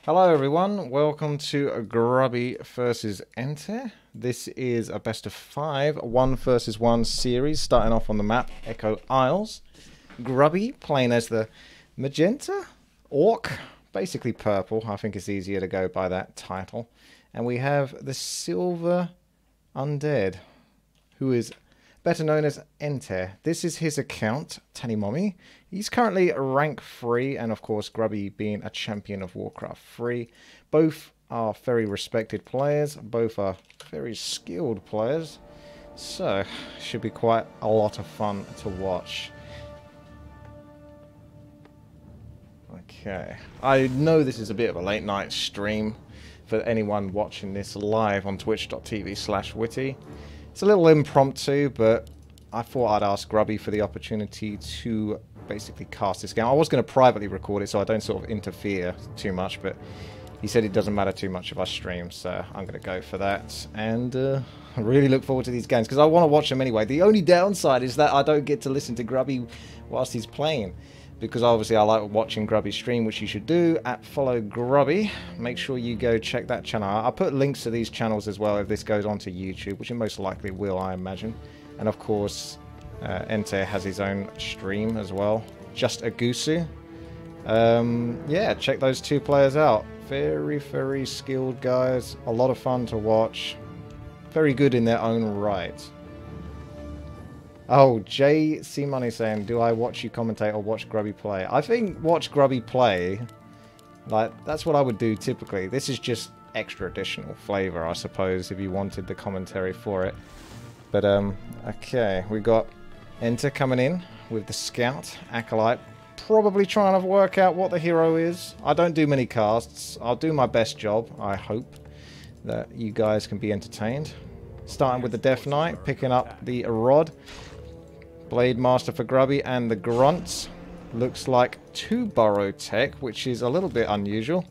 Hello everyone, welcome to Grubby versus Ente. This is a best of 5, 1 versus 1 series, starting off on the map Echo Isles. Grubby playing as the magenta orc, basically purple. I think it's easier to go by that title. And we have the silver undead, who is better known as Ente. This is his account, Tanimommy. He's currently rank 3, and of course Grubby being a champion of Warcraft 3. Both are very respected players, both are very skilled players, so should be quite a lot of fun to watch. Okay, I know this is a bit of a late night stream for anyone watching this live on twitch.tv/WTii. It's a little impromptu, but I thought I'd ask Grubby for the opportunity to basically cast this game. I was going to privately record it so I don't sort of interfere too much, but he said it doesn't matter too much if I stream, so I'm going to go for that. And I really look forward to these games because I want to watch them anyway. The only downside is that I don't get to listen to Grubby whilst he's playing, because obviously I like watching Grubby stream, which you should do at Follow Grubby. Make sure you go check that channel out. I'll put links to these channels as well if this goes onto YouTube, which it most likely will, I imagine. And of course, Ente has his own stream as well, Just a Gusu. Yeah, check those two players out. Very, very skilled guys. A lot of fun to watch. Very good in their own right. Oh, JC Money saying, do I watch you commentate or watch Grubby play? I think watch Grubby play, like, that's what I would do typically. This is just extra additional flavor, I suppose, if you wanted the commentary for it. But, okay, we got Ente coming in with the Scout, Acolyte, probably trying to work out what the hero is. I don't do many casts. I'll do my best job. I hope that you guys can be entertained. Starting with the Death Knight, picking up the Rod. Blade Master for Grubby and the Grunts. Looks like 2 burrow tech, which is a little bit unusual.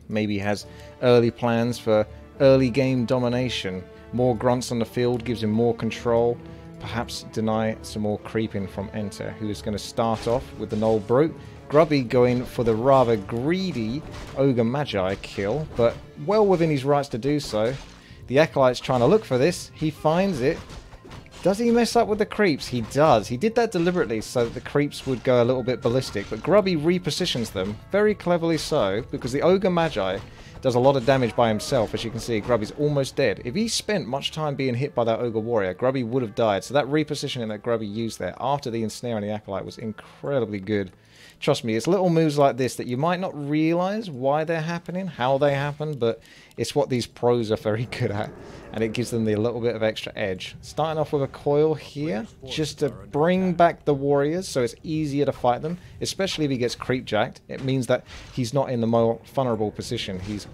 Maybe has early plans for early game domination. More grunts on the field gives him more control. Perhaps deny some more creeping from Ente, who is going to start off with the Null Brute. Grubby going for the rather greedy Ogre Magi kill, but well within his rights to do so. The Acolyte's trying to look for this. He finds it. Does he mess up with the creeps? He does. He did that deliberately so that the creeps would go a little bit ballistic, but Grubby repositions them, very cleverly so, because the Ogre Magi does a lot of damage by himself. As you can see, Grubby's almost dead. If he spent much time being hit by that Ogre Warrior, Grubby would have died. So that repositioning that Grubby used there after the ensnare on the Acolyte was incredibly good. Trust me, it's little moves like this that you might not realise why they're happening, how they happen, but it's what these pros are very good at, and it gives them the little bit of extra edge. Starting off with a coil here, just to bring back the warriors so it's easier to fight them, especially if he gets creep jacked. It means that he's not in the more vulnerable position. He's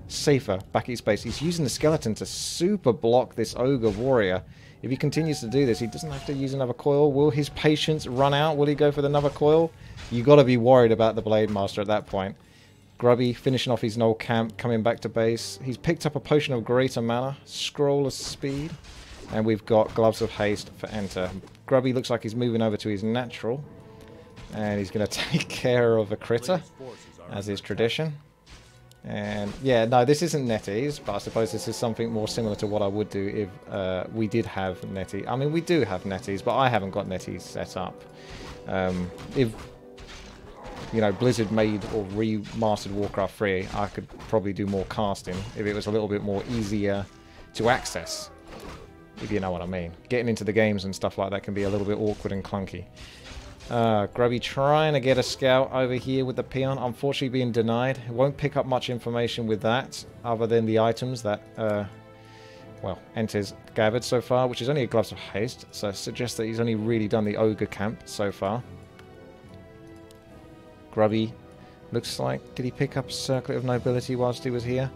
safer back at his base. He's using the skeleton to super block this Ogre Warrior. If he continues to do this, he doesn't have to use another coil. Will his patience run out? Will he go for another coil? You got to be worried about the Blade Master at that point. Grubby finishing off his Null camp, coming back to base. He's picked up a Potion of Greater Mana, Scroll of Speed, and we've got Gloves of Haste for Ente. Grubby looks like he's moving over to his natural, and he's going to take care of a critter, as is tradition. And yeah, no, this isn't NetEase, but I suppose this is something more similar to what I would do if we did have NetEase. I mean, we do have NetEase, but I haven't got NetEase set up. If, you know, Blizzard made or remastered Warcraft 3, I could probably do more casting if it was a little bit more easier to access, if you know what I mean. Getting into the games and stuff like that can be a little bit awkward and clunky. Grubby trying to get a scout over here with the peon, unfortunately being denied. It won't pick up much information with that, other than the items that, well, Ente's gathered so far, which is only a Gloves of Haste, so it suggests that he's only really done the Ogre camp so far. Grubby looks like, did he pick up Circlet of Nobility whilst he was here?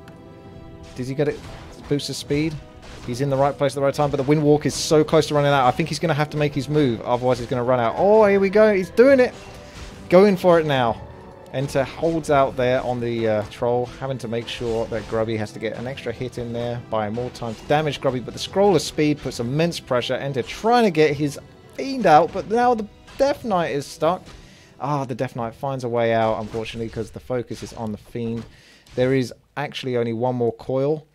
Did he get it? Boost his speed? He's in the right place at the right time, but the Windwalk is so close to running out. I think he's going to have to make his move, otherwise he's going to run out. Oh, here we go. He's doing it. Going for it now. Ente holds out there on the troll, having to make sure that Grubby has to get an extra hit in there, buying more time to damage Grubby, but the Scroll of Speed puts immense pressure. Ente trying to get his Fiend out, but now the Death Knight is stuck. The Death Knight finds a way out, unfortunately, because the focus is on the Fiend. There is actually only one more coil.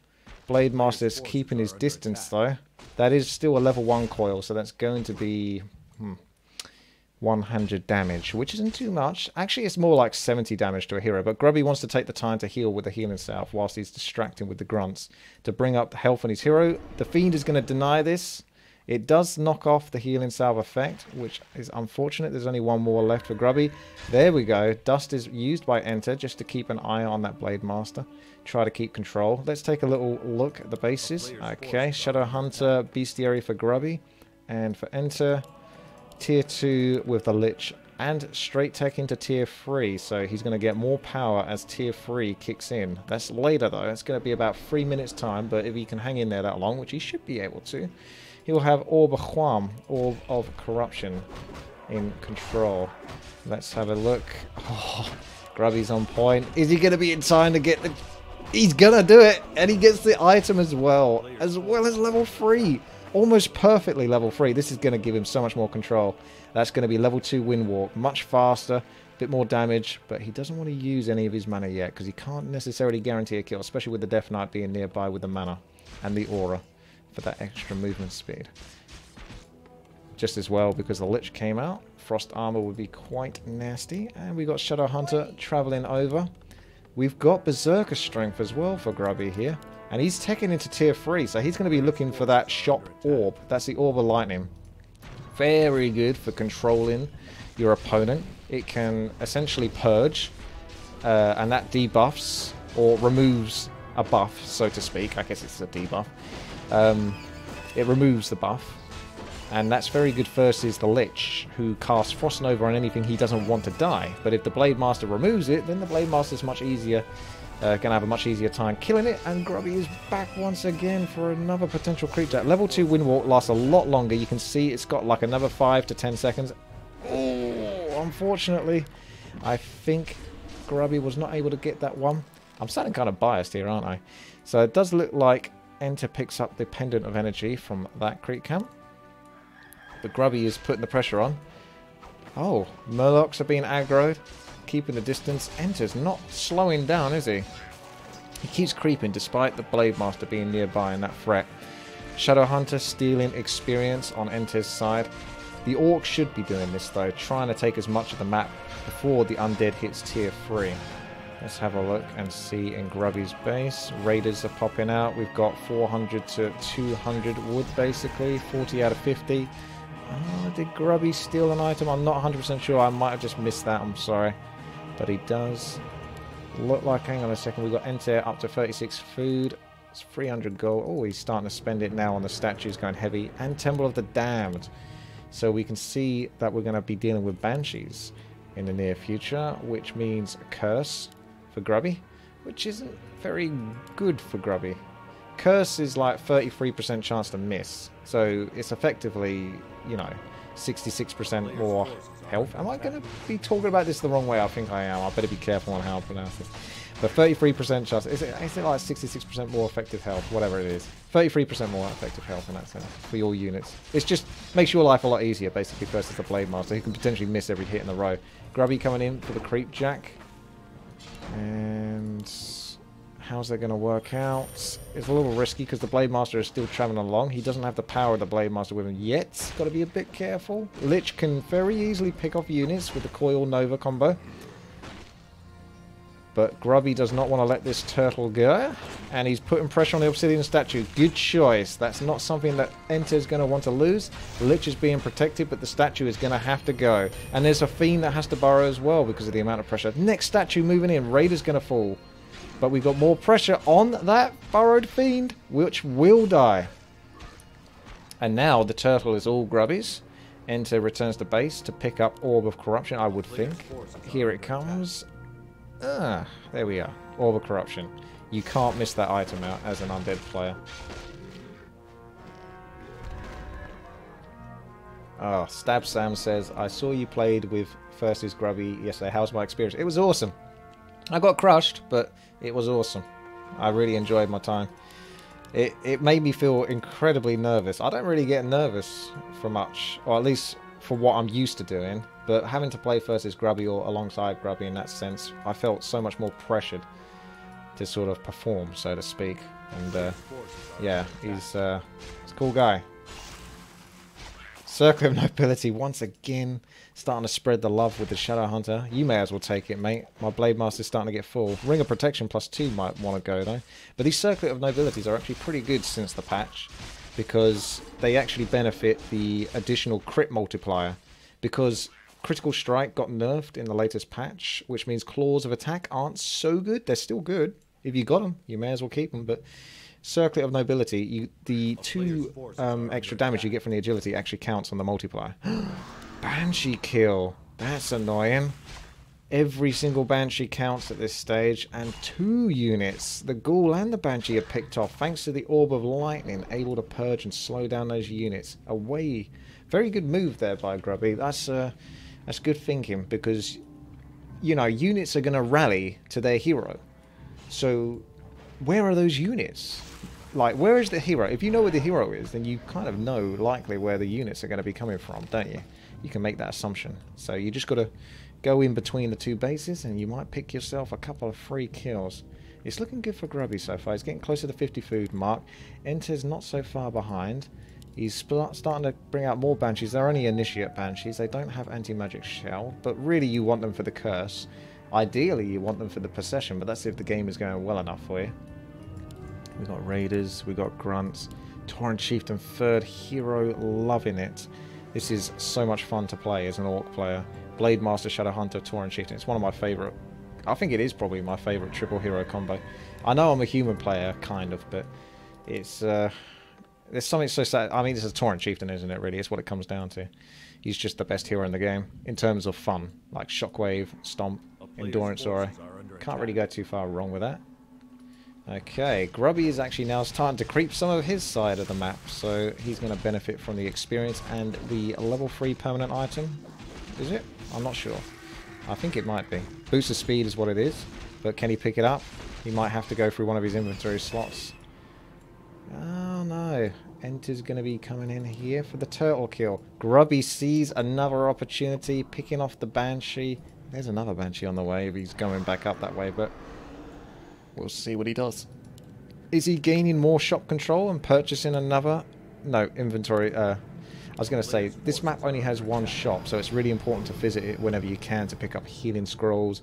Blade Master is keeping his distance, though. That is still a level 1 coil, so that's going to be 100 damage, which isn't too much. Actually, it's more like 70 damage to a hero, but Grubby wants to take the time to heal with the healing salve whilst he's distracting with the grunts to bring up the health on his hero. The Fiend is going to deny this. It does knock off the healing salve effect, which is unfortunate. There's only one more left for Grubby. There we go. Dust is used by Ente just to keep an eye on that Blade Master. Try to keep control. Let's take a little look at the bases. Okay, Shadow Hunter, Bestiary for Grubby. And for Ente, Tier 2 with the Lich. And straight tech into Tier 3. So he's going to get more power as Tier 3 kicks in. That's later though. It's going to be about 3 minutes time. But if he can hang in there that long, which he should be able to, he'll have Orb of Huam, Orb of Corruption, in control. Let's have a look. Oh, Grubby's on point. Is he going to be in time to get the... He's going to do it! And he gets the item as well as level 3. Almost perfectly level 3. This is going to give him so much more control. That's going to be level 2 Windwalk. Much faster, a bit more damage, but he doesn't want to use any of his mana yet because he can't necessarily guarantee a kill, especially with the Death Knight being nearby with the mana and the aura for that extra movement speed. Just as well, because the Lich came out, Frost Armor would be quite nasty. And we got Shadow Hunter traveling over. We've got Berserker Strength as well for Grubby here. And he's taking into Tier 3, so he's going to be looking for that Shock Orb. That's the Orb of Lightning. Very good for controlling your opponent. It can essentially purge, and that debuffs, or removes a buff, so to speak. I guess it's a debuff. It removes the buff. And that's very good versus the Lich, who casts Frost Nova on anything he doesn't want to die. But if the Blade Master removes it, then the Blade Master is much easier, going to have a much easier time killing it. And Grubby is back once again for another potential creature. Level 2 Windwalk lasts a lot longer. You can see it's got like another 5 to 10 seconds. Oh, unfortunately, I think Grubby was not able to get that one. I'm sounding kind of biased here, aren't I? So it does look like Ente picks up the Pendant of Energy from that creep camp. But Grubby is putting the pressure on. Oh, Murlocs are being aggroed, keeping the distance. Ente's not slowing down, is he? He keeps creeping despite the Blade Master being nearby and that threat. Shadow Hunter stealing experience on Ente's side. The Orc should be doing this though, trying to take as much of the map before the Undead hits Tier 3. Let's have a look and see in Grubby's base. Raiders are popping out. We've got 400 to 200 wood basically, 40 out of 50. Oh, did Grubby steal an item? I'm not 100% sure. I might have just missed that. I'm sorry. But he does look like... Hang on a second. We've got Ente up to 36 food. It's 300 gold. Oh, he's starting to spend it now on the statues going heavy. And Temple of the Damned. So we can see that we're going to be dealing with Banshees in the near future, which means a curse for Grubby, which isn't very good for Grubby. Curse is like 33% chance to miss, so it's effectively, you know, 66% more health. Am I going to be talking about this the wrong way? I think I am. I better be careful on how I pronounce this. But 33% chance, is it like 66% more effective health, whatever it is. 33% more effective health in that sense for your units. It just makes your life a lot easier, basically, versus the Blade Master, who can potentially miss every hit in a row. Grubby coming in for the Creep Jack. And how's that going to work out? It's a little risky because the Blade Master is still traveling along. He doesn't have the power of the Blade Master with him yet. Got to be a bit careful. Lich can very easily pick off units with the Coil Nova combo. But Grubby does not want to let this turtle go. And he's putting pressure on the Obsidian statue. Good choice. That's not something that Ente is going to want to lose. The Lich is being protected, but the statue is going to have to go. And there's a Fiend that has to burrow as well because of the amount of pressure. Next statue moving in. Raider's going to fall. But we've got more pressure on that burrowed Fiend, which will die. And now the turtle is all Grubby's. Ente returns to base to pick up Orb of Corruption, I would think. Here it comes. Ah, there we are. Orb of Corruption. You can't miss that item out as an undead player. Oh, Stab Sam says, I saw you played with versus Grubby yesterday. How's my experience? It was awesome. I got crushed, but it was awesome. I really enjoyed my time. It made me feel incredibly nervous. I don't really get nervous for much, or at least for what I'm used to doing, but having to play versus Grubby or alongside Grubby in that sense, I felt so much more pressured to sort of perform, so to speak. And yeah, he's a cool guy. Circle of Nobility once again starting to spread the love with the Shadow Hunter. You may as well take it, mate. My Blade Master's starting to get full. Ring of Protection +2 might want to go though. But these Circle of Nobilities are actually pretty good since the patch, because they actually benefit the additional crit multiplier. Because Critical Strike got nerfed in the latest patch, which means Claws of Attack aren't so good. They're still good. If you got them, you may as well keep them. But Circlet of Nobility, the 2 extra damage you get from the agility actually counts on the multiplier. Banshee kill. That's annoying. Every single Banshee counts at this stage, and 2 units. The Ghoul and the Banshee are picked off thanks to the Orb of Lightning, able to purge and slow down those units. Away. Very good move there by Grubby. That's good thinking, because, you know, units are going to rally to their hero. So, where are those units? Like, where is the hero? If you know where the hero is, then you kind of know likely where the units are going to be coming from, don't you? You can make that assumption. So you just got to go in between the 2 bases, and you might pick yourself a couple of free kills. It's looking good for Grubby so far. He's getting closer to 50 food mark. Ente's not so far behind. He's starting to bring out more Banshees. They're only Initiate Banshees. They don't have Anti-Magic Shell, but really you want them for the Curse. Ideally you want them for the Possession, but that's if the game is going well enough for you. We've got Raiders, we've got Grunts, Torrent Chieftain, 3rd hero, loving it. This is so much fun to play as an Orc player. Blade Master, Shadow Hunter, Torrent Chieftain. It's one of my favourite. I think it is probably my favourite triple hero combo. I know I'm a human player, kind of, but it's there's something so sad. I mean, this is Torrent Chieftain, isn't it? Really, it's what it comes down to. He's just the best hero in the game in terms of fun, like Shockwave, Stomp, Endurance Aura. Can't really go too far wrong with that. Okay, Grubby is actually now starting to creep some of his side of the map, so he's going to benefit from the experience and the level 3 permanent item. Is it? I'm not sure. I think it might be. Boost of speed is what it is, but can he pick it up? He might have to go through one of his inventory slots. Oh no, Ente's going to be coming in here for the turtle kill. Grubby sees another opportunity, picking off the Banshee. There's another Banshee on the way if he's going back up that way, but we'll see what he does. Is he gaining more shop control and purchasing another? No, inventory. I was going to say, this map only has 1 shop, so it's really important to visit it whenever you can to pick up healing scrolls,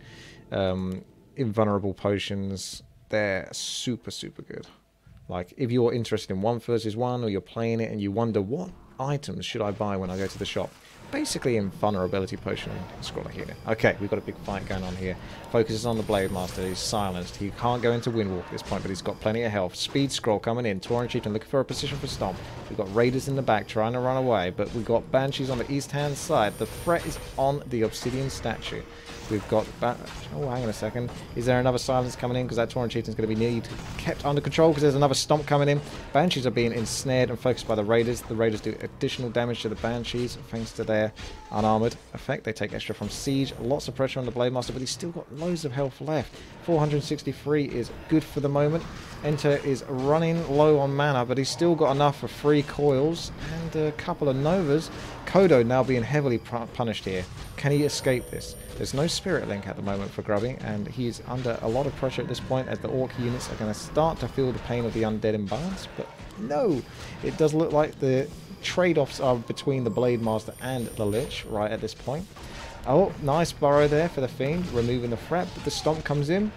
invulnerable potions. They're super, super good. Like, if you're interested in 1 versus 1, or you're playing it and you wonder, what items should I buy when I go to the shop? Basically, invulnerability potion and scroll of healing. Okay, we've got a big fight going on here. Focuses on the Blade Master. He's silenced. He can't go into Windwalk at this point, but he's got plenty of health. Speed scroll coming in. Torrent Chieftain looking for a position for Stomp. We've got Raiders in the back trying to run away, but we've got Banshees on the east-hand side. The threat is on the Obsidian statue. We've got... oh, hang on a second. Is there another silence coming in? Because that Torrent Chieftain is going to be kept under control because there's another Stomp coming in. Banshees are being ensnared and focused by the Raiders. The Raiders do additional damage to the Banshees thanks to their unarmored effect. They take extra from Siege. Lots of pressure on the Blade Master, but he's still got loads of health left. 463 is good for the moment. Ente is running low on mana, but he's still got enough for 3 coils and a couple of Novas. Kodo now being heavily punished here. Can he escape this? There's no Spirit Link at the moment for Grubby, and he's under a lot of pressure at this point as the Orc units are going to start to feel the pain of the undead imbalance. But no, it does look like the trade-offs are between the Blade Master and the Lich right at this point. Oh, nice burrow there for the Fiend, removing the threat, but the Stomp comes in.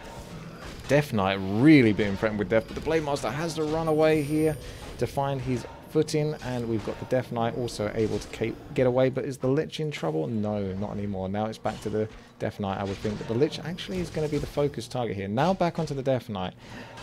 Death Knight really being threatened with death, but the Blade Master has to run away here to find his footing, and we've got the Death Knight also able to get away. But is the Lich in trouble? No, not anymore. Now it's back to the Death Knight, I would think, but the Lich actually is going to be the focus target here. Now back onto the Death Knight.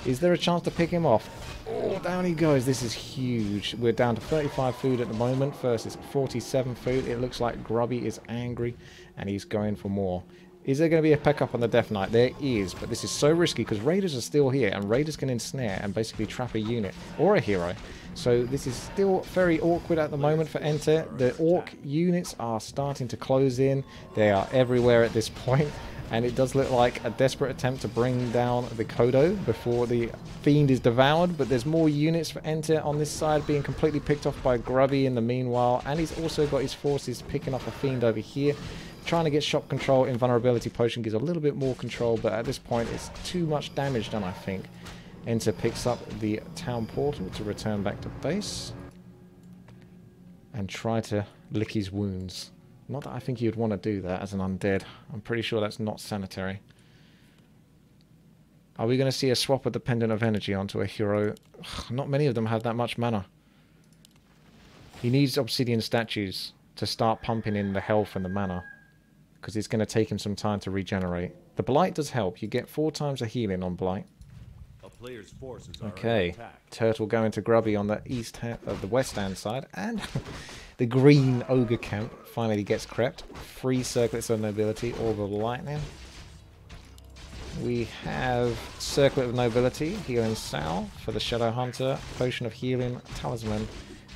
Is there a chance to pick him off? Oh, down he goes. This is huge. We're down to 35 food at the moment versus 47 food. It looks like Grubby is angry and he's going for more. Is there going to be a pick-up on the Death Knight? There is, but this is so risky because Raiders are still here, and Raiders can ensnare and basically trap a unit or a hero. So this is still very awkward at the moment for Ente. The Orc units are starting to close in. They are everywhere at this point. And it does look like a desperate attempt to bring down the Kodo before the Fiend is devoured. But there's more units for Ente on this side being completely picked off by Grubby in the meanwhile. And he's also got his forces picking off a Fiend over here. Trying to get shop control. Invulnerability Potion gives a little bit more control. But at this point it's too much damage done, I think. Ente picks up the town portal to return back to base. And try to lick his wounds. Not that I think you'd want to do that as an undead. I'm pretty sure that's not sanitary. Are we going to see a swap of the Pendant of Energy onto a hero? Ugh, not many of them have that much mana. He needs obsidian statues to start pumping in the health and the mana. Because it's going to take him some time to regenerate. The Blight does help. You get 4 times a healing on Blight. Player's forces are okay, under attack. Turtle going to Grubby on the the west hand side, and the green ogre camp finally gets crept. 3 circlets of nobility, orb of lightning. We have circlet of nobility, healing Sal for the shadow hunter, potion of healing, talisman,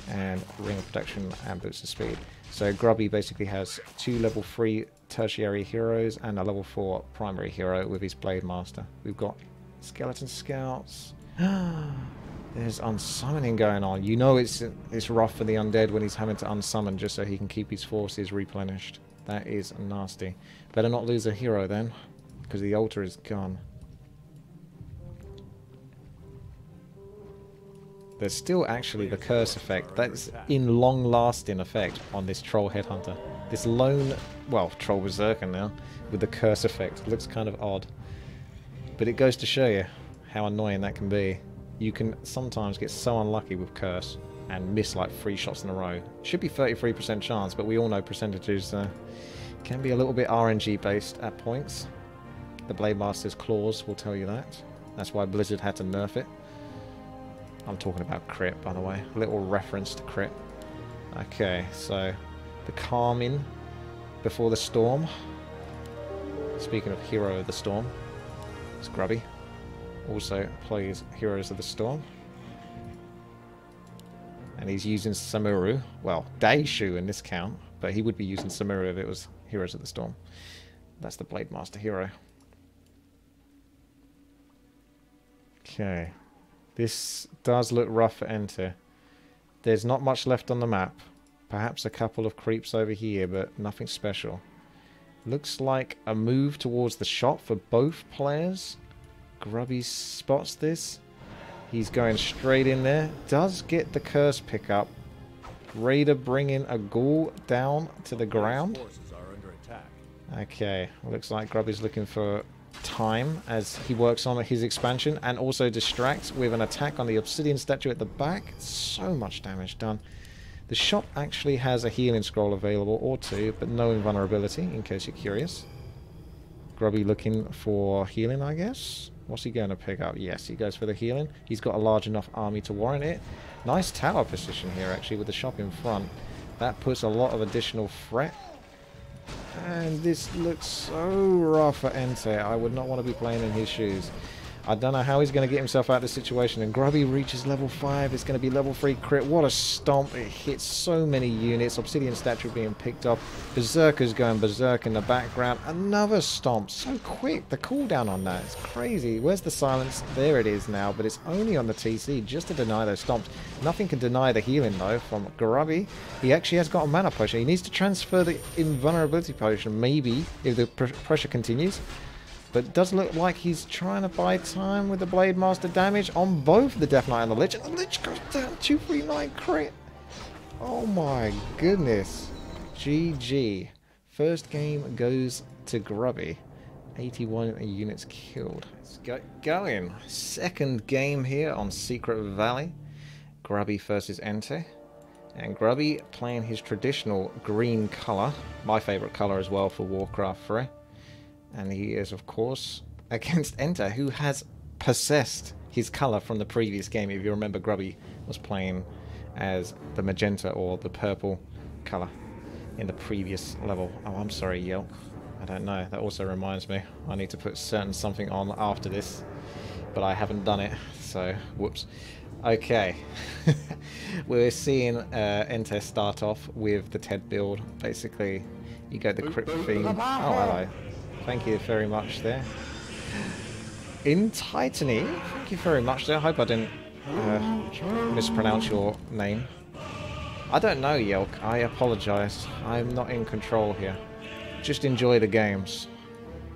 and ring of protection and boots of speed. So Grubby basically has 2 level 3 tertiary heroes and a level 4 primary hero with his blade master. We've got Skeleton Scouts. There's unsummoning going on. You know it's rough for the undead when he's having to unsummon just so he can keep his forces replenished. That is nasty. Better not lose a hero then, because the altar is gone. There's still actually the curse effect. That's in long-lasting effect on this troll headhunter. This lone, well, troll berserker now, with the curse effect. Looks kind of odd. But it goes to show you how annoying that can be. You can sometimes get so unlucky with curse and miss like 3 shots in a row. Should be 33% chance, but we all know percentages can be a little bit RNG based at points. The Blade Master's claws will tell you that. That's why Blizzard had to nerf it. I'm talking about crit, by the way. A little reference to crit. Okay, so the calming before the storm. Speaking of hero of the storm, it's Grubby. Also plays Heroes of the Storm. And he's using Samuru. Well, Daishu in this count, but he would be using Samuru if it was Heroes of the Storm. That's the Blade Master hero. Okay. This does look rough for Ente. There's not much left on the map. Perhaps a couple of creeps over here, but nothing special. Looks like a move towards the shop for both players. Grubby spots this. He's going straight in there. Does get the curse pickup. Raider bringing a ghoul down to the ground. Okay, looks like Grubby's looking for time as he works on his expansion and also distracts with an attack on the obsidian statue at the back. So much damage done. The shop actually has a healing scroll available, or 2, but no invulnerability, in case you're curious. Grubby looking for healing, I guess. What's he going to pick up? Yes, he goes for the healing. He's got a large enough army to warrant it. Nice tower position here, actually, with the shop in front. That puts a lot of additional threat. And this looks so rough for Ente. I would not want to be playing in his shoes. I don't know how he's going to get himself out of this situation. And Grubby reaches level 5. It's going to be level 3 crit. What a stomp. It hits so many units. Obsidian statue being picked up. Berserker's going berserk in the background. Another stomp. So quick. The cooldown on that is crazy. Where's the silence? There it is now. But it's only on the TC just to deny those stomps. Nothing can deny the healing though from Grubby. He actually has got a mana potion. He needs to transfer the invulnerability potion maybe if the pressure continues. But it does look like he's trying to buy time with the Blade Master damage on both the Death Knight and the Lich. And the Lich goes down 239 crit. Oh my goodness. GG. First game goes to Grubby. 81 units killed. Let's get going. Second game here on Secret Valley. Grubby versus Ente. And Grubby playing his traditional green colour. My favourite colour as well for Warcraft 3. And he is, of course, against Ente, who has possessed his colour from the previous game. If you remember, Grubby was playing as the magenta or the purple colour in the previous level. Oh, I'm sorry, Yelp. I don't know. That also reminds me. I need to put certain something on after this. But I haven't done it, so whoops. Okay. We're seeing Ente start off with the TED build. Basically, you go the Crypt Fiend. Oh, hello. Thank you very much there. In Titany, thank you very much there. I hope I didn't mispronounce your name. I don't know, Yelk. I apologise. I'm not in control here. Just enjoy the games.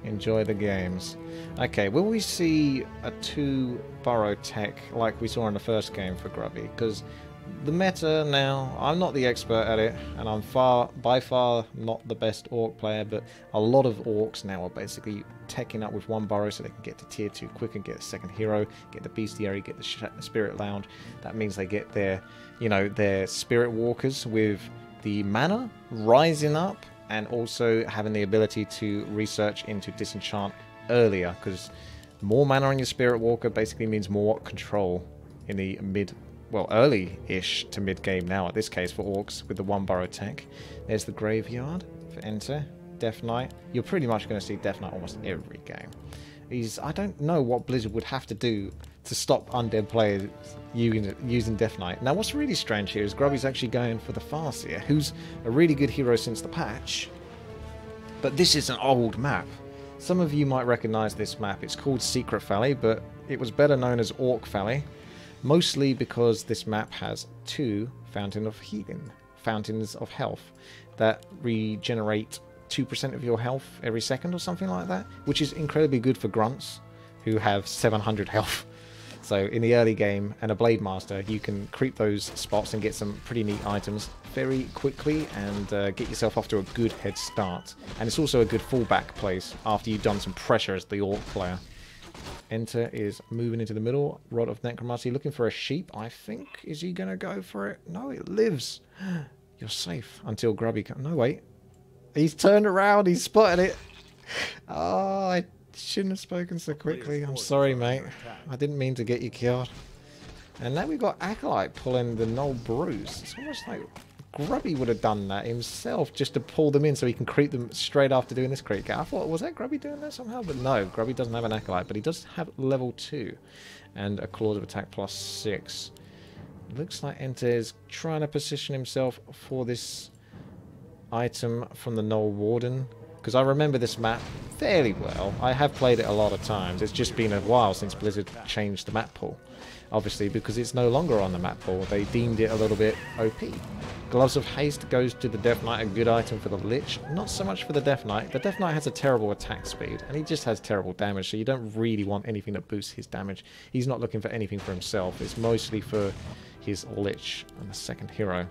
Enjoy the games. Okay, will we see a 2-burrow tech like we saw in the first game for Grubby? Because the meta now, I'm not the expert at it, and I'm by far not the best orc player, but a lot of orcs now are basically teching up with 1 burrow so they can get to tier 2 quick and get a second hero, get the bestiary, get the spirit lounge. That means they get their, you know, their spirit walkers with the mana rising up, and also having the ability to research into disenchant earlier, because more mana on your spirit walker basically means more control in the early-ish to mid-game now, at this case for orcs, with the 1 burrow tech. There's the graveyard for Ente. Death Knight. You're pretty much going to see Death Knight almost every game. I don't know what Blizzard would have to do to stop undead players using Death Knight. Now, what's really strange here is Grubby's actually going for the Farseer, who's a really good hero since the patch. But this is an old map. Some of you might recognise this map. It's called Secret Valley, but it was better known as Orc Valley. Mostly because this map has 2 fountains of health that regenerate 2% of your health every second or something like that, which is incredibly good for grunts who have 700 health. So in the early game, and a Blade Master, you can creep those spots and get some pretty neat items very quickly and get yourself off to a good head start. And it's also a good fallback place after you've done some pressure as the Orc player. Ente is moving into the middle. Rod of Necromancy looking for a sheep, I think. Is he going to go for it? No, it lives. You're safe until Grubby comes. No, wait. He's turned around. He's spotted it. Oh, I shouldn't have spoken so quickly. I'm sorry, mate. I didn't mean to get you killed. And now we've got Acolyte pulling the Null Bruise. It's almost like Grubby would have done that himself just to pull them in so he can creep them straight after doing this creep. I thought, was that Grubby doing that somehow? But no, Grubby doesn't have an Acolyte, but he does have level 2 and a Claws of Attack +6. Looks like Ente is trying to position himself for this item from the Null Warden, because I remember this map fairly well. I have played it a lot of times. It's just been a while since Blizzard changed the map pool. Obviously, because it's no longer on the map pool, they deemed it a little bit OP. Gloves of Haste goes to the Death Knight, a good item for the Lich. Not so much for the Death Knight. The Death Knight has a terrible attack speed, and he just has terrible damage, so you don't really want anything that boosts his damage. He's not looking for anything for himself. It's mostly for his Lich and the second hero,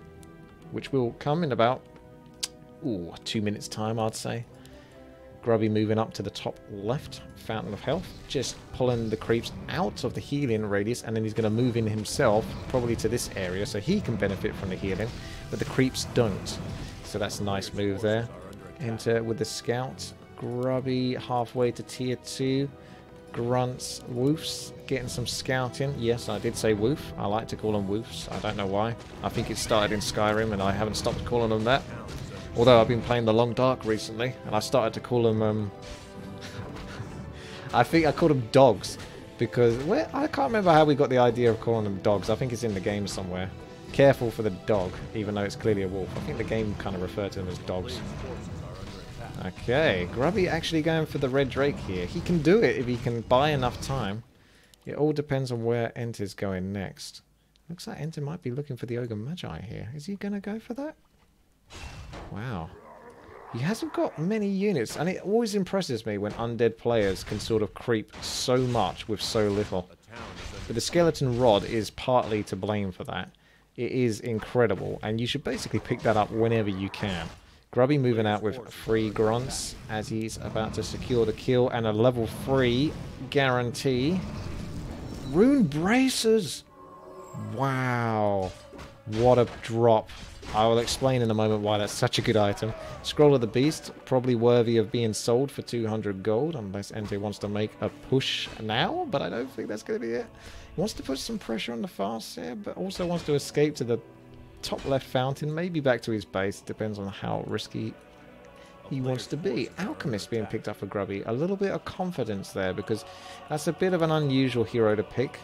which will come in about 2 minutes time, I'd say. Grubby moving up to the top left, Fountain of Health, just pulling the creeps out of the healing radius, and then he's going to move in himself, probably to this area, so he can benefit from the healing, but the creeps don't. So that's a nice move there. Enter with the Scout. Grubby halfway to tier 2. Grunts, Woofs, getting some scouting. Yes, I did say Woof. I like to call them Woofs. I don't know why. I think it started in Skyrim, and I haven't stopped calling them that. Although I've been playing The Long Dark recently, and I started to call them, I think I called them dogs, because, I can't remember how we got the idea of calling them dogs. I think it's in the game somewhere. Careful for the dog, even though it's clearly a wolf. I think the game kind of referred to them as dogs. Okay, Grubby actually going for the Red Drake here. He can do it if he can buy enough time. It all depends on where Ente's going next. Looks like Ente might be looking for the Ogre Magi here. Is he going to go for that? Wow. He hasn't got many units, and it always impresses me when undead players can sort of creep so much with so little. But the Skeleton Rod is partly to blame for that. It is incredible, and you should basically pick that up whenever you can. Grubby moving out with 3 grunts as he's about to secure the kill, and a level 3 guarantee. Rune Bracers! Wow. What a drop. I will explain in a moment why that's such a good item. Scroll of the Beast, probably worthy of being sold for 200 gold, unless Ente wants to make a push now, but I don't think that's going to be it. He wants to put some pressure on the Farseer, but also wants to escape to the top left fountain, maybe back to his base, depends on how risky he wants to be. Alchemist being picked up for Grubby, a little bit of confidence there, because that's a bit of an unusual hero to pick.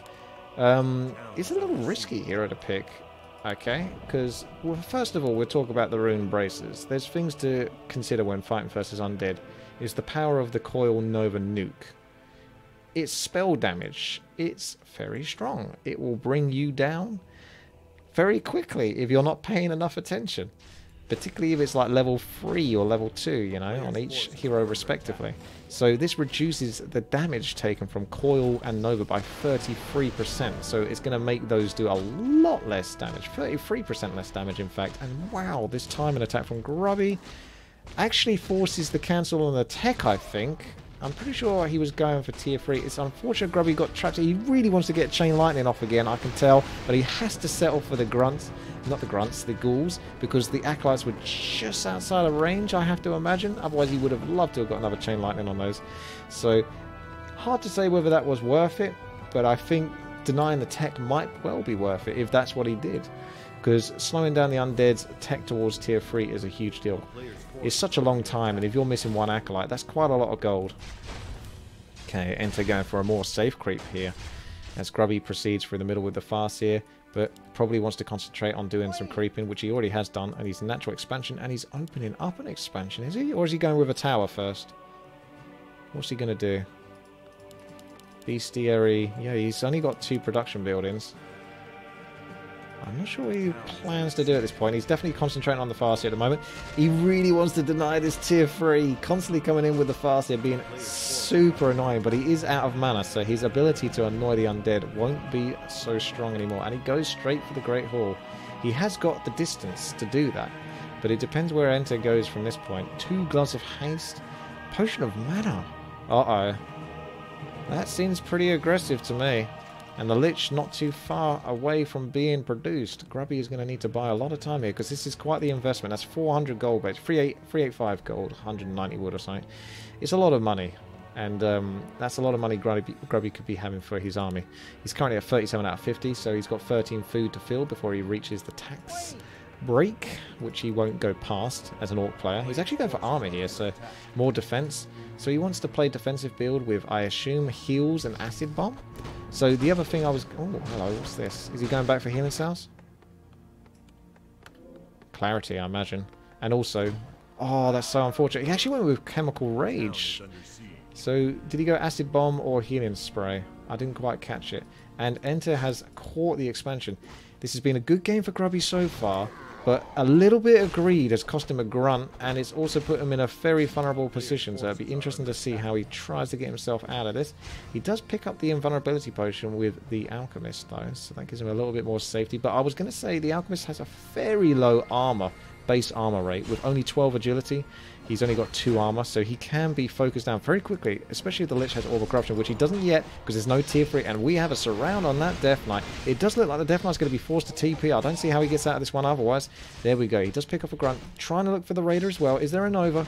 It's a little risky hero to pick. Okay, because, well, first of all, we'll talk about the Rune Bracers. There's things to consider when fighting versus undead. is the power of the Coil Nova nuke. Its spell damage, it's very strong. It will bring you down very quickly if you're not paying enough attention. Particularly if it's like level 3 or level 2, you know, on each hero respectively. So this reduces the damage taken from Coil and Nova by 33%. So it's going to make those do a lot less damage. 33% less damage, in fact. And wow, this time an attack from Grubby actually forces the cancel on the tech, I think. I'm pretty sure he was going for tier 3. It's unfortunate Grubby got trapped. He really wants to get Chain Lightning off again, I can tell. But he has to settle for the grunts. Not the grunts, the ghouls. Because the acolytes were just outside of range, I have to imagine. Otherwise he would have loved to have got another Chain Lightning on those. So, hard to say whether that was worth it. But I think denying the tech might well be worth it if that's what he did. Because slowing down the undead's tech towards tier 3 is a huge deal. It's such a long time, and if you're missing one acolyte, that's quite a lot of gold. Okay, Ente going for a more safe creep here. As Grubby proceeds through the middle with the Farseer, but probably wants to concentrate on doing some creeping, which he already has done, and he's natural expansion, and he's opening up an expansion, is he? Or is he going with a tower first? What's he going to do? Bestiary. Yeah, he's only got 2 production buildings. I'm not sure what he plans to do at this point. He's definitely concentrating on the Farseer at the moment. He really wants to deny this tier 3. Constantly coming in with the Farseer being super annoying. But he is out of mana, so his ability to annoy the undead won't be so strong anymore. And he goes straight for the Great Hall. He has got the distance to do that. But it depends where Ente goes from this point. 2 Gloves of Haste. Potion of Mana. Uh-oh. That seems pretty aggressive to me. And the Lich not too far away from being produced. Grubby is going to need to buy a lot of time here, because this is quite the investment. That's 400 gold base, 385 gold, 190 wood or something. It's a lot of money. And that's a lot of money Grubby could be having for his army. He's currently at 37 out of 50, so he's got 13 food to fill before he reaches the tax break, which he won't go past as an Orc player. He's actually going for armor here, so more defense. So he wants to play defensive build with, I assume, heals and acid bomb. So the other thing I was... Oh, hello, what's this? Is he going back for healing cells? Clarity, I imagine. And also... Oh, that's so unfortunate. He actually went with Chemical Rage. So, did he go acid bomb or healing spray? I didn't quite catch it. And Ente has caught the expansion. This has been a good game for Grubby so far, but a little bit of greed has cost him a grunt, and it's also put him in a very vulnerable position, so it'd be interesting to see how he tries to get himself out of this. He does pick up the invulnerability potion with the Alchemist, though, so that gives him a little bit more safety. But I was going to say the Alchemist has a very low armor, base armor rate, with only 12 agility. He's only got 2 armor, so he can be focused down very quickly, especially if the Lich has Orb of Corruption, which he doesn't yet, because there's no tier 3, and we have a surround on that Death Knight. It does look like the Death Knight's going to be forced to TP. I don't see how he gets out of this one otherwise. There we go. He does pick up a grunt, trying to look for the Raider as well. Is there a Nova?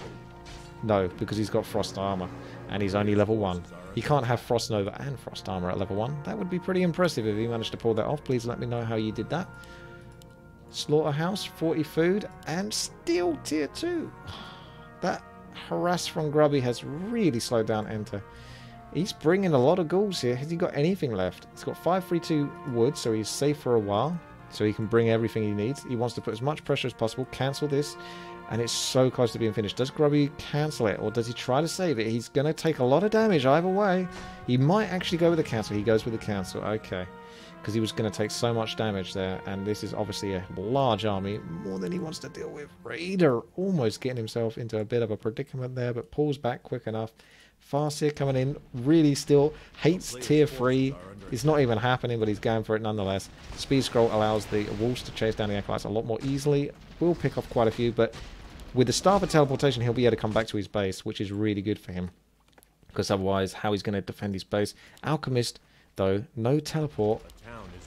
No, because he's got Frost armor, and he's only level 1. He can't have Frost Nova and Frost armor at level 1. That would be pretty impressive if he managed to pull that off. Please let me know how you did that. Slaughterhouse, 40 food, and still tier 2. That harass from Grubby has really slowed down Ente. He's bringing a lot of ghouls here. Has he got anything left? He's got 532 wood, so he's safe for a while. So he can bring everything he needs. He wants to put as much pressure as possible. Cancel this. And it's so close to being finished. Does Grubby cancel it, or does he try to save it? He's going to take a lot of damage either way. He might actually go with the cancel. He goes with the cancel. Okay. Because he was going to take so much damage there, and this is obviously a large army, more than he wants to deal with. Raider almost getting himself into a bit of a predicament there, but pulls back quick enough. Farseer coming in, really still hates tier 3. It's not even happening, but he's going for it nonetheless. Speed Scroll allows the wolves to chase down the acolytes a lot more easily. Will pick off quite a few, but with the Staff of Teleportation, he'll be able to come back to his base, which is really good for him. Because otherwise, how he's going to defend his base. Alchemist, though, no teleport.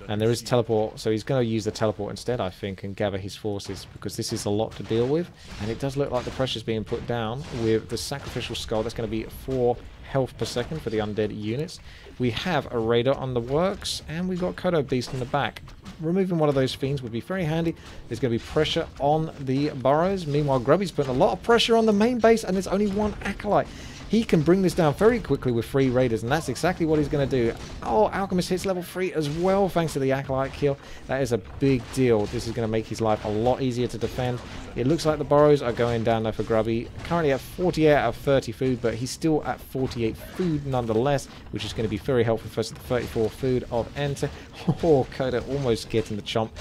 And there is teleport, so he's going to use the teleport instead, I think, and gather his forces, because this is a lot to deal with. And it does look like the pressure's being put down with the Sacrificial Skull. That's going to be 4 health per second for the undead units. We have a Raider on the works, and we've got Kodo Beast in the back. Removing one of those fiends would be very handy. There's going to be pressure on the burrows. Meanwhile, Grubby's putting a lot of pressure on the main base, and there's only 1 acolyte. He can bring this down very quickly with 3 raiders, and that's exactly what he's going to do. Oh, Alchemist hits level 3 as well, thanks to the Acolyte kill. That is a big deal. This is going to make his life a lot easier to defend. It looks like the burrows are going down there for Grubby. Currently at 48 out of 30 food, but he's still at 48 food nonetheless, which is going to be very helpful versus the 34 food of Ente. Oh, Coda almost getting the chomp.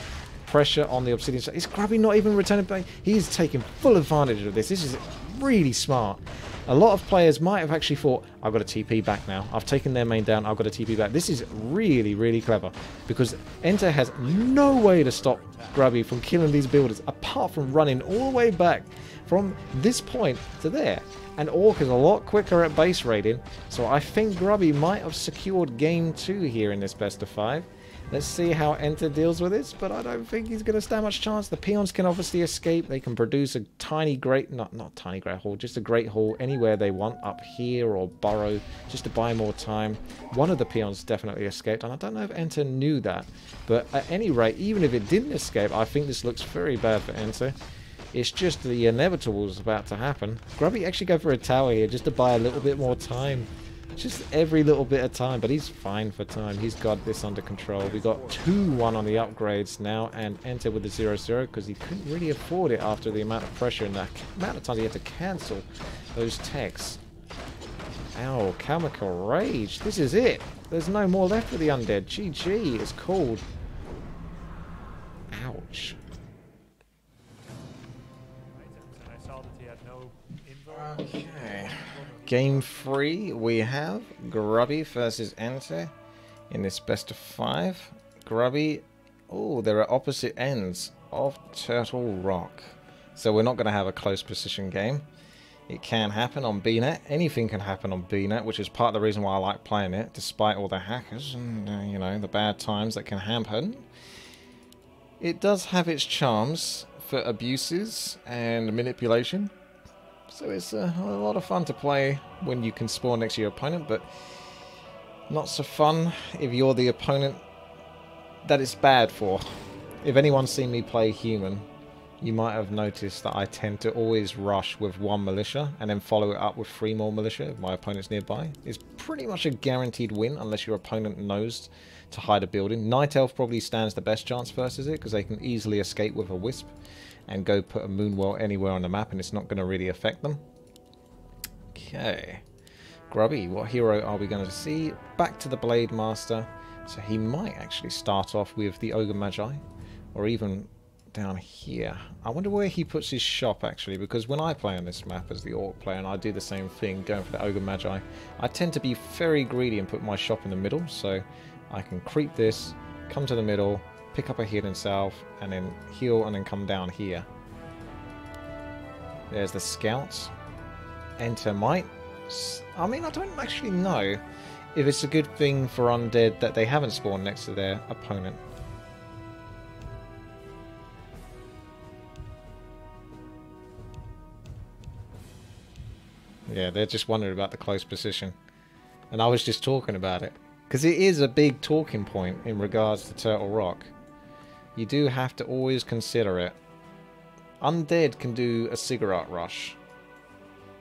Pressure on the Obsidian. Is Grubby not even returning back? He's taking full advantage of this. This is really smart. A lot of players might have actually thought, I've got a TP back now. I've taken their main down. I've got a TP back. This is really, really clever because Ente has no way to stop Grubby from killing these builders apart from running all the way back from this point to there. And Orc is a lot quicker at base raiding, so I think Grubby might have secured game 2 here in this best of 5. Let's see how Ente deals with this, but I don't think he's going to stand much chance. The peons can obviously escape. They can produce a tiny great, not tiny great hall, just a great hall anywhere they want, up here or burrow, just to buy more time. One of the peons definitely escaped, and I don't know if Ente knew that. But at any rate, even if it didn't escape, I think this looks very bad for Ente. It's just the inevitable is about to happen. Grubby actually go for a tower here just to buy a little bit more time. Just every little bit of time, but he's fine for time. He's got this under control. We got 2-1 on the upgrades now, and Ente with the 0-0 because he couldn't really afford it after the amount of pressure and the amount of time he had to cancel those techs. Ow, Chemical Rage. This is it. There's no more left for the undead. GG, it's called. Ouch. Okay. Game 3, we have Grubby versus Ente in this best of 5. Grubby, oh, there are opposite ends of Turtle Rock. So we're not going to have a close position game. It can happen on BNet. Anything can happen on BNet, which is part of the reason why I like playing it, despite all the hackers and, you know, the bad times that can happen. It does have its charms for abuses and manipulation. So it's a lot of fun to play when you can spawn next to your opponent, but not so fun if you're the opponent that it's bad for. If anyone's seen me play human, you might have noticed that I tend to always rush with 1 militia and then follow it up with 3 more militia if my opponent's nearby. It's pretty much a guaranteed win unless your opponent knows to hide a building. Night Elf probably stands the best chance versus it because they can easily escape with a wisp and go put a moonwell anywhere on the map and it's not going to really affect them. Okay. Grubby, what hero are we going to see? Back to the Blade Master. So he might actually start off with the Ogre Magi, or even down here. I wonder where he puts his shop actually, because when I play on this map as the Orc player and I do the same thing, going for the Ogre Magi, I tend to be very greedy and put my shop in the middle, so I can creep this, come to the middle, pick up a hidden salve, and then heal and then come down here. There's the scouts. Enter might. I mean, I don't actually know if it's a good thing for undead that they haven't spawned next to their opponent. Yeah, they're just wondering about the close position. And I was just talking about it. Because it is a big talking point in regards to Turtle Rock. You do have to always consider it. Undead can do a cigarette rush.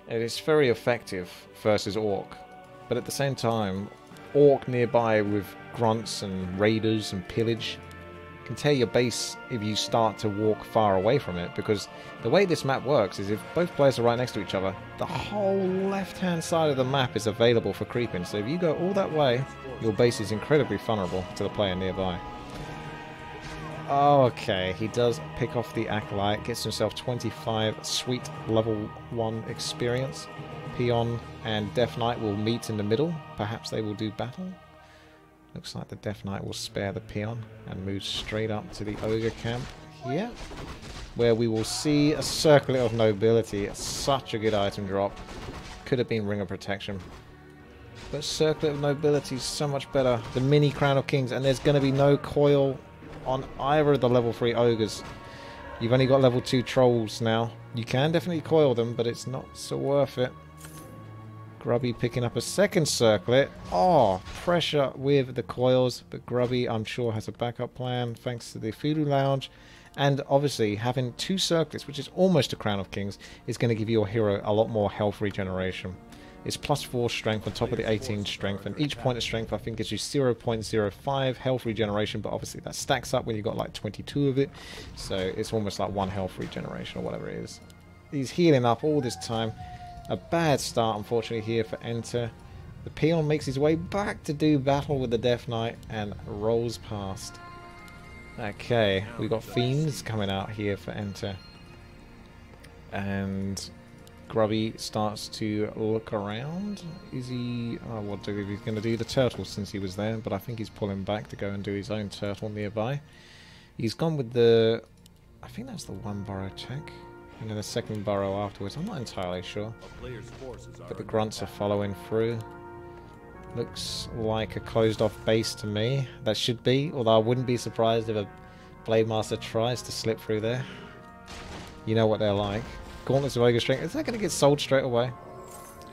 And it's very effective versus Orc. But at the same time, Orc nearby with grunts and raiders and pillage can tear your base if you start to walk far away from it. Because the way this map works is if both players are right next to each other, the whole left-hand side of the map is available for creeping. So if you go all that way, your base is incredibly vulnerable to the player nearby. Okay, he does pick off the Acolyte, gets himself 25 sweet level 1 experience. Peon and Death Knight will meet in the middle. Perhaps they will do battle. Looks like the Death Knight will spare the Peon and move straight up to the Ogre camp here, where we will see a Circlet of Nobility. Such a good item drop. Could have been Ring of Protection. But Circlet of Nobility is so much better than Mini Crown of Kings, and there's going to be no coil on either of the level 3 ogres. You've only got level 2 trolls now. You can definitely coil them, but it's not so worth it. Grubby picking up a second circlet. Oh, pressure with the coils, but Grubby I'm sure has a backup plan thanks to the Voodoo Lounge. And obviously having 2 circlets, which is almost a Crown of Kings, is going to give your hero a lot more health regeneration. It's +4 strength on top of the 18 strength, and each point of strength I think gives you 0.05 health regeneration, but obviously that stacks up when you've got like 22 of it, so it's almost like 1 health regeneration or whatever it is. He's healing up all this time. A bad start unfortunately here for Ente. The peon makes his way back to do battle with the Death Knight and rolls past. Okay, we got fiends coming out here for Ente. And Grubby starts to look around. Is he... oh, what do he's going to do the turtle since he was there, but I think he's pulling back to go and do his own turtle nearby. He's gone with the... I think that's the 1 burrow check. And then the 2nd burrow afterwards. I'm not entirely sure. But the grunts are following through. Looks like a closed off base to me. That should be, although I wouldn't be surprised if a Blade Master tries to slip through there. You know what they're like. Gauntlets of Ogre Strength. Is that going to get sold straight away?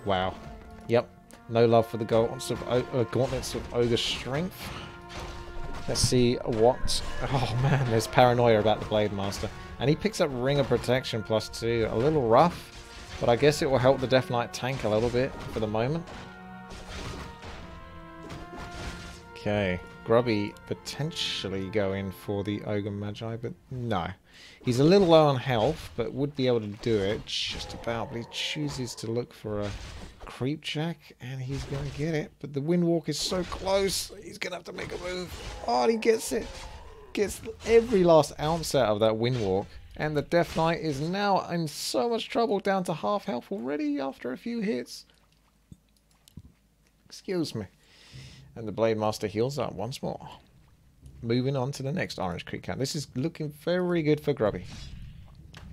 Wow. Yep. No love for the gauntlets of Ogre Strength. Let's see what... oh man, there's paranoia about the Blade Master. And he picks up Ring of Protection +2. A little rough, but I guess it will help the Death Knight tank a little bit for the moment. Okay. Grubby potentially going for the Ogre Magi, but no. He's a little low on health, but would be able to do it just about. But he chooses to look for a Creep Jack, and he's going to get it. But the Windwalk is so close, he's going to have to make a move. Oh, and he gets it. Gets every last ounce out of that Windwalk. And the Death Knight is now in so much trouble, down to half health already after a few hits. Excuse me. And the Blade Master heals up once more. Moving on to the next Orange Creek Cat. This is looking very good for Grubby.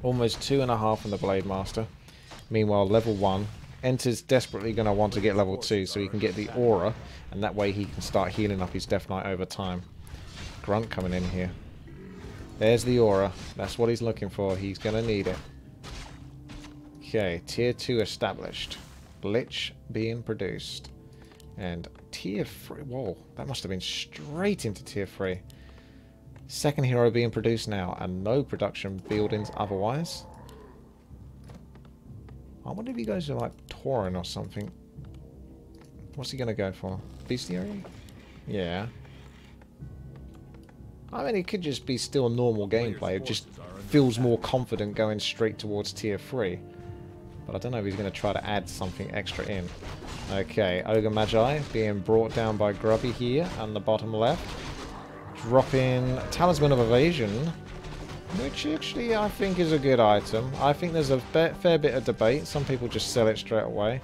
Almost 2.5 on the Blade Master. Meanwhile, level 1. Ente's desperately going to want to get level 2 so he can get the Aura. And that way he can start healing up his Death Knight over time. Grunt coming in here. There's the Aura. That's what he's looking for. He's going to need it. Okay, Tier 2 established. Lich being produced. And Tier 3... whoa, that must have been straight into Tier 3. 2nd hero being produced now, and no production buildings otherwise. I wonder if he goes to like Tauren or something. What's he going to go for? Bestiary? Yeah. I mean, it could just be still normal gameplay. It just feels more confident going straight towards Tier 3. But I don't know if he's going to try to add something extra in. Okay, Ogre Magi being brought down by Grubby here on the bottom left. Dropping Talisman of Evasion, which actually I think is a good item. I think there's a fair bit of debate. Some people just sell it straight away.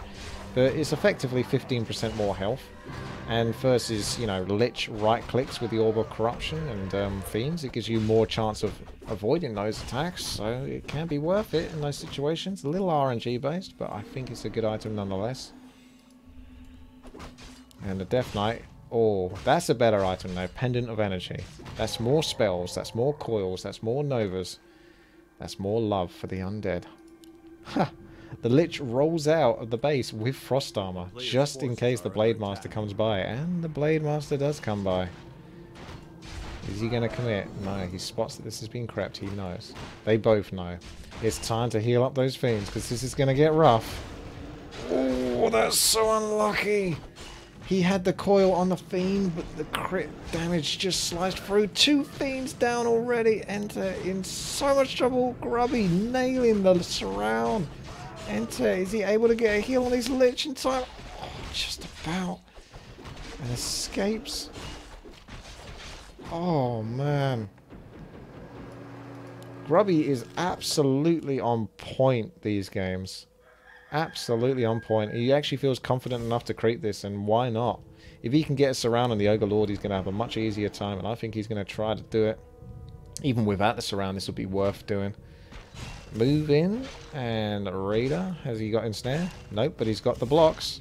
But it's effectively 15% more health. And versus, you know, Lich right-clicks with the Orb of Corruption and Fiends, it gives you more chance of avoiding those attacks, so it can be worth it in those situations. A little RNG-based, but I think it's a good item nonetheless. And the Death Knight, oh, that's a better item though, Pendant of Energy. That's more spells, that's more coils, that's more novas, that's more love for the undead. Ha! The Lich rolls out of the base with Frost Armor, just in case the Blade Master comes by. And the Blade Master does come by. Is he going to commit? No, he spots that this has been crept, he knows. They both know. It's time to heal up those fiends, because this is going to get rough. Oh, that's so unlucky! He had the coil on the fiend, but the crit damage just sliced through. 2 fiends down already. Ente in so much trouble. Grubby nailing the surround. Ente, is he able to get a heal on his Lich in time? Oh, just about. And escapes. Oh, man. Grubby is absolutely on point these games. Absolutely on point. He actually feels confident enough to create this, and why not? If he can get a surround on the Ogre Lord, he's going to have a much easier time, and I think he's going to try to do it. Even without the surround, this will be worth doing. Move in, and Raider, has he got ensnare? Nope, but he's got the blocks,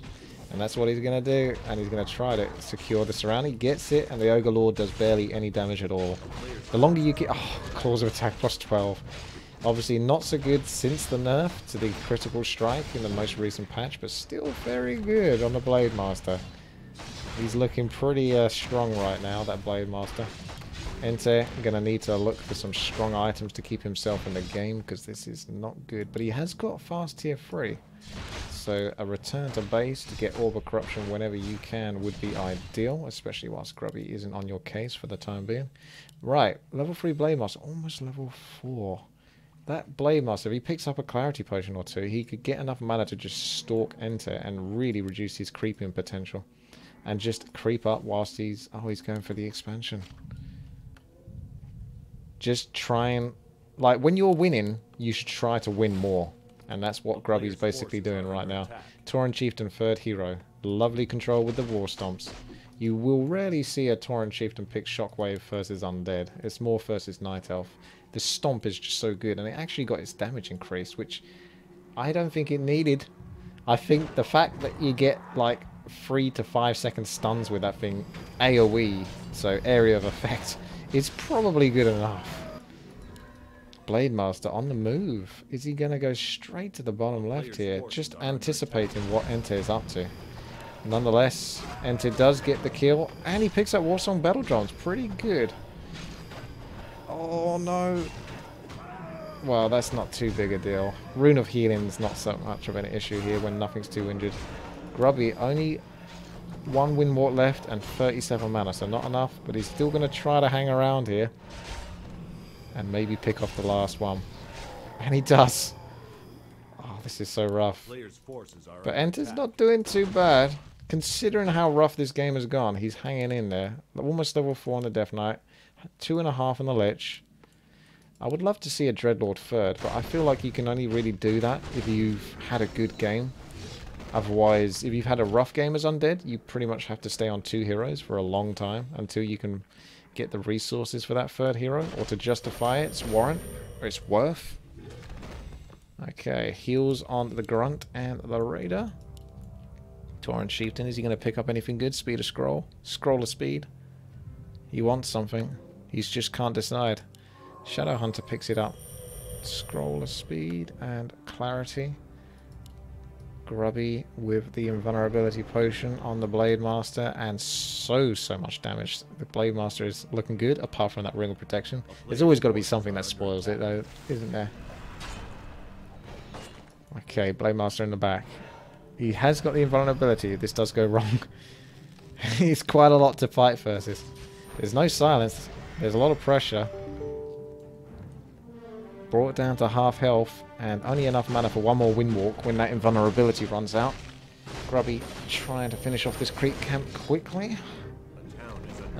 and that's what he's going to do, and he's going to try to secure the surround. He gets it, and the Ogre Lord does barely any damage at all. The longer you get... oh, claws of attack +12. Obviously not so good since the nerf to the critical strike in the most recent patch, but still very good on the Blade Master. He's looking pretty strong right now, that Blade Master. Ente going to need to look for some strong items to keep himself in the game, because this is not good. But he has got fast tier 3. so a return to base to get Orb of Corruption whenever you can would be ideal, especially whilst Grubby isn't on your case for the time being. Right, level 3 Blade Master, almost level 4. That Blade Master, if he picks up a Clarity Potion or two, he could get enough mana to just stalk Ente and really reduce his creeping potential. And just creep up whilst he's... Oh, he's going for the expansion. Just try and... Like, when you're winning, you should try to win more. And that's what Grubby's basically doing right now. Tauren Chieftain, third hero. Lovely control with the War Stomps. You will rarely see a Tauren Chieftain pick Shockwave versus Undead. It's more versus Night Elf. The Stomp is just so good, and it actually got its damage increased, which I don't think it needed. I think the fact that you get, like, 3 to 5 second stuns with that thing, AoE, so area of effect, is probably good enough. Blade Master on the move. Is he going to go straight to the bottom left here? Just anticipating what Ente is up to. Nonetheless, Ente does get the kill, and he picks up Warsong Battle Drums. Pretty good. Oh no. Well, that's not too big a deal. Rune of Healing is not so much of an issue here when nothing's too injured. Grubby, only 1 Windwalk left and 37 mana, so not enough, but he's still going to try to hang around here. And maybe pick off the last one. And he does. Oh, this is so rough. But Ente's not doing too bad. Considering how rough this game has gone, he's hanging in there. Almost level 4 on the Death Knight. 2.5 on the Lich. I would love to see a Dreadlord third, but I feel like you can only really do that if you've had a good game. Otherwise, if you've had a rough game as Undead, you pretty much have to stay on 2 heroes for a long time until you can get the resources for that third hero, or to justify its warrant, or its worth. Okay, heals on the Grunt and the Raider. Tauren Chieftain, is he going to pick up anything good? Speed of Scroll? Scroll of Speed? He wants something. He just can't decide. Shadow Hunter picks it up. Scroll of Speed and Clarity. Grubby with the Invulnerability Potion on the Blade Master, and so much damage. The Blade Master is looking good, apart from that Ring of Protection. There's always got to be something that spoils it, though, isn't there? Okay, Blade Master in the back. He has got the Invulnerability if this does go wrong. He's quite a lot to fight versus. There's no silence. There's a lot of pressure. Brought down to half health, and only enough mana for 1 more Windwalk when that invulnerability runs out. Grubby trying to finish off this creep camp quickly.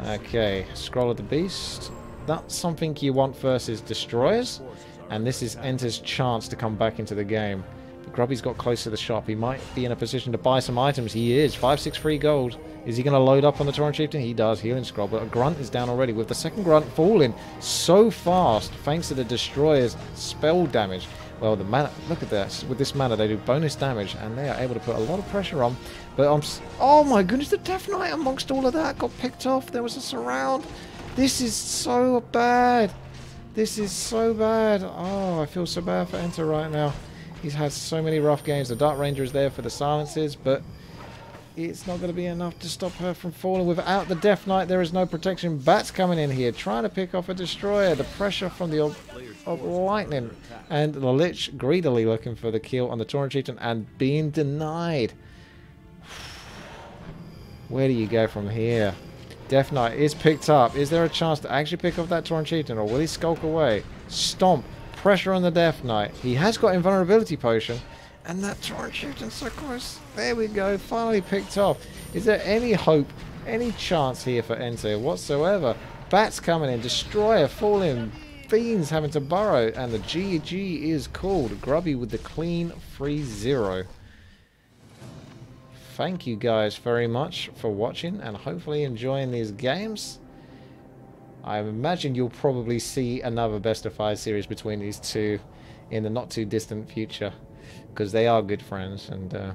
Okay, Scroll of the Beast. That's something you want versus Destroyers, and this is Ente's chance to come back into the game. But Grubby's got close to the shop. He might be in a position to buy some items. He is. 563 gold. Is he going to load up on the Tauren Chieftain? He does. Healing Scroll. But a Grunt is down already, with the second Grunt falling so fast thanks to the Destroyer's spell damage. Well, the mana, look at this. With this mana, they do bonus damage, and they are able to put a lot of pressure on. But oh my goodness, the Death Knight amongst all of that got picked off. There was a surround. This is so bad. This is so bad. Oh, I feel so bad for Ente right now. He's had so many rough games. The Dark Ranger is there for the silences, but it's not going to be enough to stop her from falling. Without the Death Knight, there is no protection. Bats coming in here, trying to pick off a Destroyer. The pressure from the lightning. And the Lich greedily looking for the kill on the Tauren Chieftain and being denied. Where do you go from here? Death Knight is picked up. Is there a chance to actually pick off that Tauren Chieftain, or will he skulk away? Stomp. Pressure on the Death Knight. He has got Invulnerability Potion. And that Tauren Chieftain's so close. There we go. Finally picked off. Is there any hope, any chance here for Ente whatsoever? Bats coming in. Destroyer falling. Fiends having to burrow. And the GG is called. Grubby with the clean 3-0. Thank you guys very much for watching and hopefully enjoying these games. I imagine you'll probably see another best of 5 series between these two in the not too distant future, because they are good friends and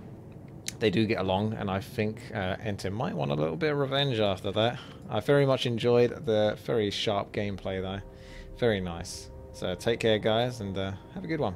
they do get along, and I think Ente might want a little bit of revenge after that. I very much enjoyed the very sharp gameplay though. Very nice. So take care guys, and have a good one.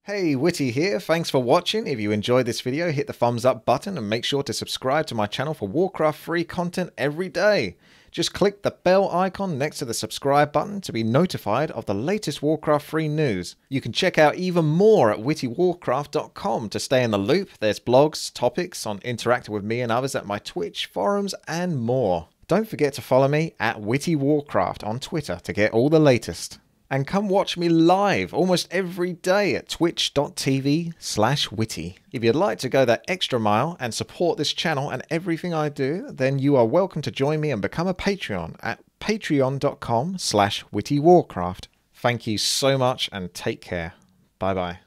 Hey, Witty here. Thanks for watching. If you enjoyed this video, hit the thumbs up button and make sure to subscribe to my channel for Warcraft free content every day. Just click the bell icon next to the subscribe button to be notified of the latest Warcraft free news. You can check out even more at WTiiWarcraft.com to stay in the loop. There's blogs, topics on interacting with me and others at my Twitch, forums, and more. Don't forget to follow me at WTiiWarcraft on Twitter to get all the latest. And come watch me live almost every day at twitch.tv/witty. If you'd like to go that extra mile and support this channel and everything I do, then you are welcome to join me and become a Patreon at patreon.com/WTiiWarcraft. Thank you so much and take care. Bye bye.